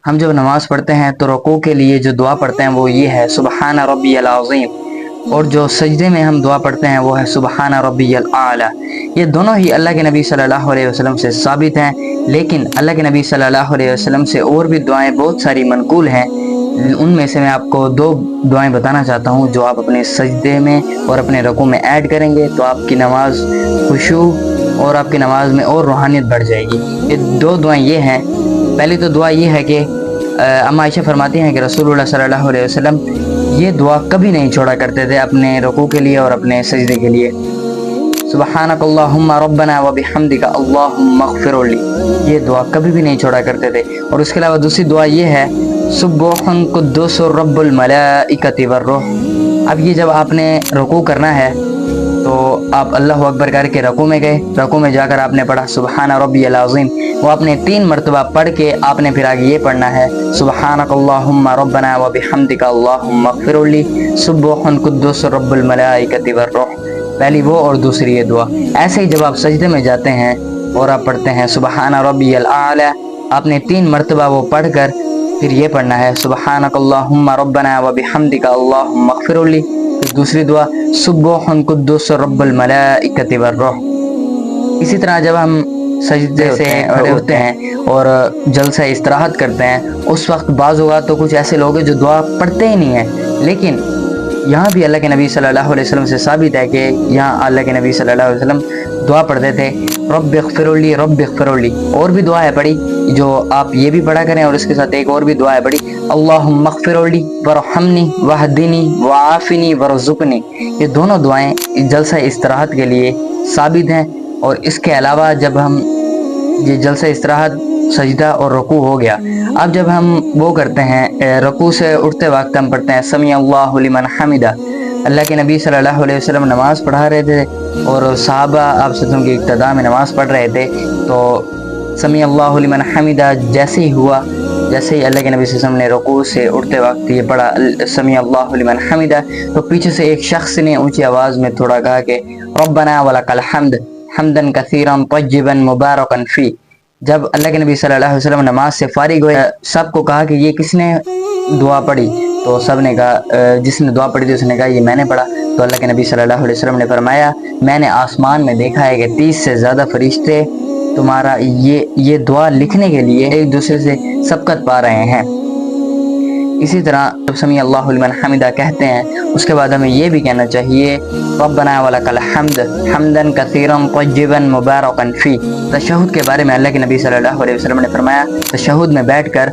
ہم جب نماز پڑھتے ہیں تو رکوع کے لیے جو دعا پڑھتے ہیں وہ یہ ہے سبحان ربی العظیم، اور جو سجدے میں ہم دعا پڑھتے ہیں وہ ہے سبحان ربی الاعلی۔ یہ دونوں ہی اللہ کے نبی صلی اللہ علیہ وسلم سے ثابت ہیں، لیکن اللہ کے نبی صلی اللہ علیہ وسلم سے اور بھی دعائیں بہت ساری منقول ہیں۔ ان میں سے میں آپ کو 2 دعائیں بتانا چاہتا ہوں جو آپ اپنے سجدے میں اور اپنے رکوع میں ایڈ کریں گے تو آپ کی نماز خشوع اور آپ کی نماز میں اور روحانیت بڑھ جائے گی۔ یہ 2 دعائیں یہ ہیں۔ پہلی تو دعا یہ ہے کہ اما عائشہ فرماتی ہیں کہ رسول اللہ صلی اللہ علیہ وسلم یہ دعا کبھی نہیں چھوڑا کرتے تھے اپنے رکوع کے لیے اور اپنے سجدے کے لیے، سبحانک اللہم ربنا وبحمدک اللہم اغفر لی، یہ دعا کبھی بھی نہیں چھوڑا کرتے تھے۔ اور اس کے علاوہ دوسری دعا یہ ہے سبوح قدوس رب الملائکۃ والروح۔ اب یہ جب آپ نے رکوع کرنا ہے تو آپ اللہ اکبر کر کے رکوع میں گئے، رکوع میں جا کر آپ نے پڑھا سبحان ربی العظیم، وہ آپ نے 3 مرتبہ پڑھ کے آپ نے پھر آگے یہ پڑھنا ہے سبحانک اللہم ربنا وبحمدک اللہم اغفر لی سبوح قدوس رب الملائکۃ والروح، پہلی وہ اور دوسری یہ دعا۔ ایسے ہی جب آپ سجدے میں جاتے ہیں اور آپ پڑھتے ہیں سبحان ربی الاعلی، آپ نے 3 مرتبہ وہ پڑھ کر پھر یہ پڑھنا ہے سبحانک اللہم ربنا وبحمدک اللہم اغفر لی، پھر دوسری دعا سبوح قدوس رب الملائکۃ والروح۔ اسی طرح جب ہم سجدے سے اٹھتے ہیں اور جلسہ استراحت کرتے ہیں اس وقت بعض اوقات تو کچھ ایسے لوگ ہیں جو دعا پڑھتے ہی نہیں ہیں، لیکن یہاں بھی اللہ کے نبی صلی اللہ علیہ وسلم سے ثابت ہے کہ یہاں اللہ کے نبی صلی اللہ علیہ وسلم دعا پڑھتے تھے رب اغفر لی رب اغفر لی، اور بھی دعا ہے پڑھی جو آپ یہ بھی پڑھا کریں، اور اس کے ساتھ ایک اور بھی دعا ہے پڑھی اللہم اغفر لی ورحمنی واہدنی وعافنی ورزقنی، یہ دونوں دعائیں جلسہ استراحت کے لیے ثابت ہیں۔ اور اس کے علاوہ جب ہم یہ جلسہ استراحت سجدہ اور رکوع ہو گیا، اب جب ہم وہ کرتے ہیں رکوع سے اٹھتے وقت ہم پڑھتے ہیں سمیع اللہ لمن حمدہ، اللہ کے نبی صلی اللہ علیہ وسلم نماز پڑھا رہے تھے اور صحابہ آپ سے کی ابتدا میں نماز پڑھ رہے تھے، تو سمیع اللہ لمن حمدہ جیسے ہی ہوا، جیسے ہی اللہ کے نبی صلی اللہ علیہ وسلم نے رکوع سے اٹھتے وقت یہ پڑھا سمیع اللہ لمن حمدہ، تو پیچھے سے ایک شخص نے اونچی آواز میں تھوڑا کہا کہ ربنا ولک الحمد حمدا کثیرا طیبا مبارکا فی۔ جب اللہ کے نبی صلی اللہ علیہ وسلم نماز سے فارغ ہوئے، سب کو کہا کہ یہ کس نے دعا پڑھی، تو سب نے کہا جس نے دعا پڑھی تھی اس نے کہا یہ میں نے پڑھا۔ تو اللہ کے نبی صلی اللہ علیہ وسلم نے فرمایا میں نے آسمان میں دیکھا ہے کہ 30 سے زیادہ فرشتے تمہارا یہ دعا لکھنے کے لیے ایک دوسرے سے سبقت پا رہے ہیں۔ اسی طرح جب سمیع اللہ لمن حمدہ کہتے ہیں اس کے بعد ہمیں یہ بھی کہنا چاہیے ربنا ولک الحمد حمدا کثیرا طیبا مبارکا فی۔ تشہد کے بارے میں اللہ کے نبی صلی اللہ علیہ وسلم نے فرمایا تشہد میں بیٹھ کر